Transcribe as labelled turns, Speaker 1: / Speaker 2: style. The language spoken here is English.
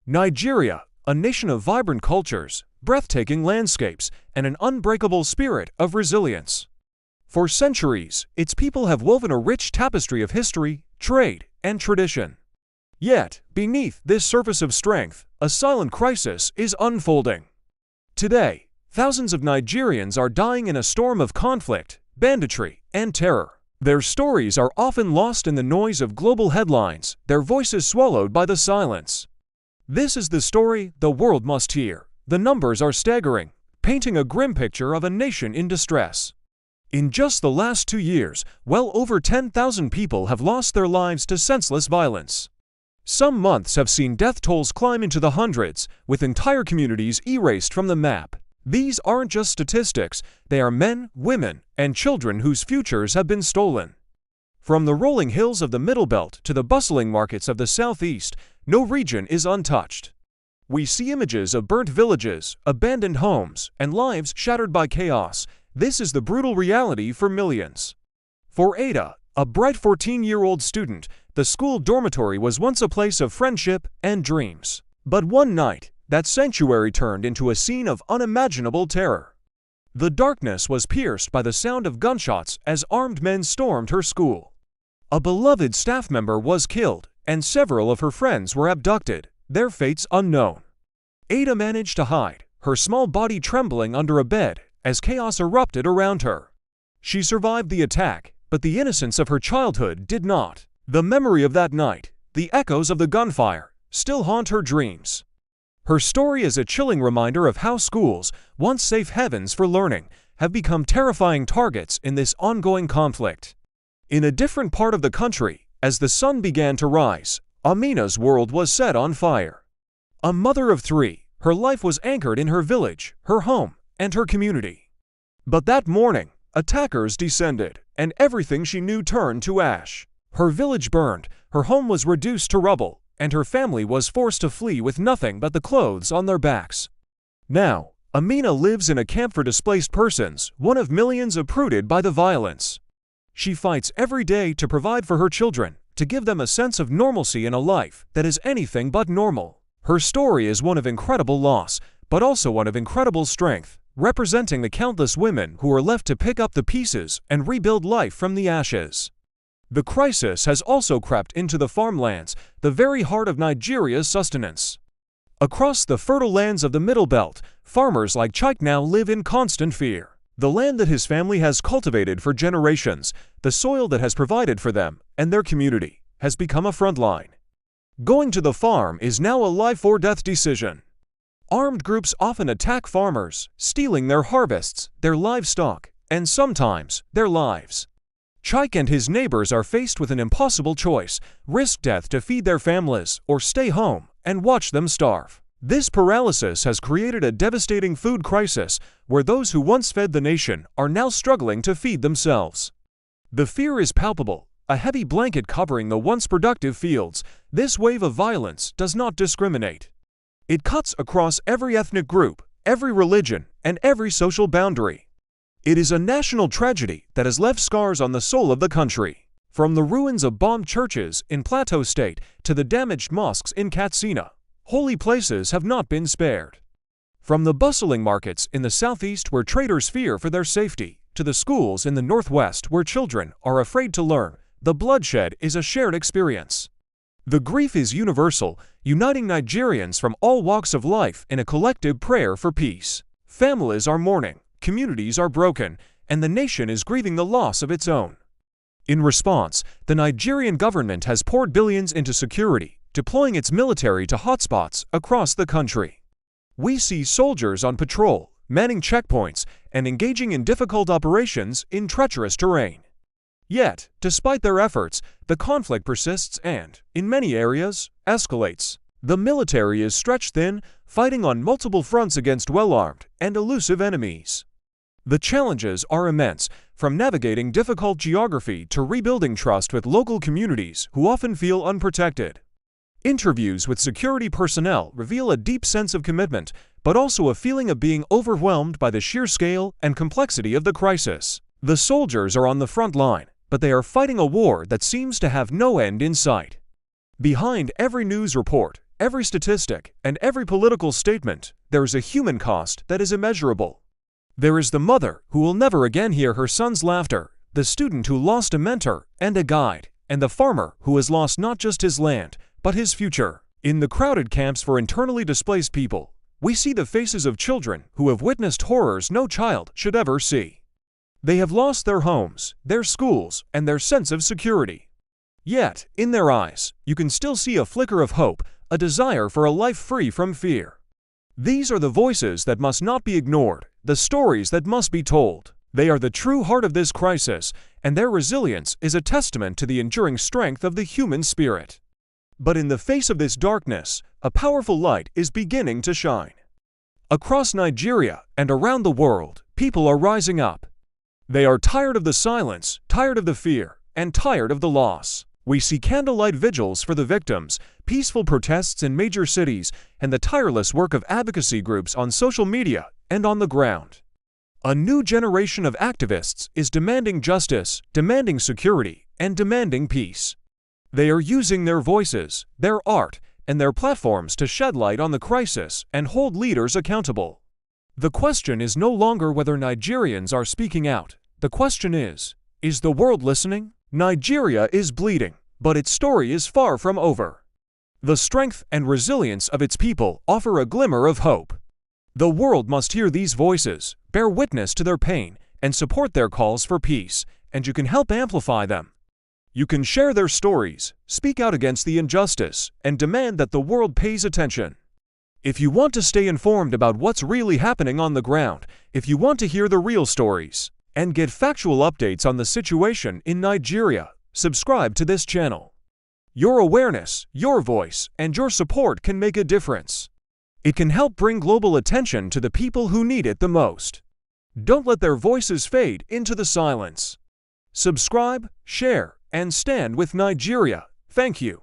Speaker 1: Nigeria, a nation of vibrant cultures, breathtaking landscapes, and an unbreakable spirit of resilience. For centuries, its people have woven a rich tapestry of history, trade, and tradition. Yet, beneath this surface of strength, a silent crisis is unfolding. Today, thousands of Nigerians are dying in a storm of conflict, banditry, and terror. Their stories are often lost in the noise of global headlines, their voices swallowed by the silence. This is the story the world must hear. The numbers are staggering, painting a grim picture of a nation in distress. In just the last 2 years, well over 10,000 people have lost their lives to senseless violence. Some months have seen death tolls climb into the hundreds, with entire communities erased from the map. These aren't just statistics, they are men, women, and children whose futures have been stolen. From the rolling hills of the Middle Belt to the bustling markets of the Southeast, no region is untouched. We see images of burnt villages, abandoned homes, and lives shattered by chaos. This is the brutal reality for millions. For Ada, a bright 14-year-old student, the school dormitory was once a place of friendship and dreams. But one night, that sanctuary turned into a scene of unimaginable terror. The darkness was pierced by the sound of gunshots as armed men stormed her school. A beloved staff member was killed, and several of her friends were abducted, their fates unknown. Ada managed to hide, her small body trembling under a bed as chaos erupted around her. She survived the attack, but the innocence of her childhood did not. The memory of that night, the echoes of the gunfire, still haunt her dreams. Her story is a chilling reminder of how schools, once safe havens for learning, have become terrifying targets in this ongoing conflict. In a different part of the country, as the sun began to rise, Amina's world was set on fire. A mother of 3, her life was anchored in her village, her home, and her community. But that morning, attackers descended, and everything she knew turned to ash. Her village burned, her home was reduced to rubble, and her family was forced to flee with nothing but the clothes on their backs. Now, Amina lives in a camp for displaced persons, one of millions uprooted by the violence. She fights every day to provide for her children, to give them a sense of normalcy in a life that is anything but normal. Her story is one of incredible loss, but also one of incredible strength, representing the countless women who are left to pick up the pieces and rebuild life from the ashes. The crisis has also crept into the farmlands, the very heart of Nigeria's sustenance. Across the fertile lands of the Middle Belt, farmers like Chike now live in constant fear. The land that his family has cultivated for generations, the soil that has provided for them and their community, has become a front line. Going to the farm is now a life-or-death decision. Armed groups often attack farmers, stealing their harvests, their livestock, and sometimes their lives. Chike and his neighbors are faced with an impossible choice: risk death to feed their families or stay home and watch them starve. This paralysis has created a devastating food crisis where those who once fed the nation are now struggling to feed themselves. The fear is palpable, a heavy blanket covering the once productive fields. This wave of violence does not discriminate. It cuts across every ethnic group, every religion, and every social boundary. It is a national tragedy that has left scars on the soul of the country. From the ruins of bombed churches in Plateau State to the damaged mosques in Katsina, holy places have not been spared. From the bustling markets in the southeast where traders fear for their safety, to the schools in the northwest where children are afraid to learn, the bloodshed is a shared experience. The grief is universal, uniting Nigerians from all walks of life in a collective prayer for peace. Families are mourning, communities are broken, and the nation is grieving the loss of its own. In response, the Nigerian government has poured billions into security, deploying its military to hotspots across the country. We see soldiers on patrol, manning checkpoints, and engaging in difficult operations in treacherous terrain. Yet, despite their efforts, the conflict persists and, in many areas, escalates. The military is stretched thin, fighting on multiple fronts against well-armed and elusive enemies. The challenges are immense, from navigating difficult geography to rebuilding trust with local communities who often feel unprotected. Interviews with security personnel reveal a deep sense of commitment, but also a feeling of being overwhelmed by the sheer scale and complexity of the crisis. The soldiers are on the front line, but they are fighting a war that seems to have no end in sight. Behind every news report, every statistic, and every political statement, there is a human cost that is immeasurable. There is the mother who will never again hear her son's laughter, the student who lost a mentor and a guide, and the farmer who has lost not just his land, but his future. In the crowded camps for internally displaced people, we see the faces of children who have witnessed horrors no child should ever see. They have lost their homes, their schools, and their sense of security. Yet, in their eyes, you can still see a flicker of hope, a desire for a life free from fear. These are the voices that must not be ignored, the stories that must be told. They are the true heart of this crisis, and their resilience is a testament to the enduring strength of the human spirit. But in the face of this darkness, a powerful light is beginning to shine. Across Nigeria and around the world, people are rising up. They are tired of the silence, tired of the fear, and tired of the loss. We see candlelight vigils for the victims, peaceful protests in major cities, and the tireless work of advocacy groups on social media and on the ground. A new generation of activists is demanding justice, demanding security, and demanding peace. They are using their voices, their art, and their platforms to shed light on the crisis and hold leaders accountable. The question is no longer whether Nigerians are speaking out. The question is the world listening? Nigeria is bleeding, but its story is far from over. The strength and resilience of its people offer a glimmer of hope. The world must hear these voices, bear witness to their pain, and support their calls for peace, and you can help amplify them. You can share their stories, speak out against the injustice, and demand that the world pays attention. If you want to stay informed about what's really happening on the ground, if you want to hear the real stories, and get factual updates on the situation in Nigeria, subscribe to this channel. Your awareness, your voice, and your support can make a difference. It can help bring global attention to the people who need it the most. Don't let their voices fade into the silence. Subscribe, share, and stand with Nigeria. Thank you.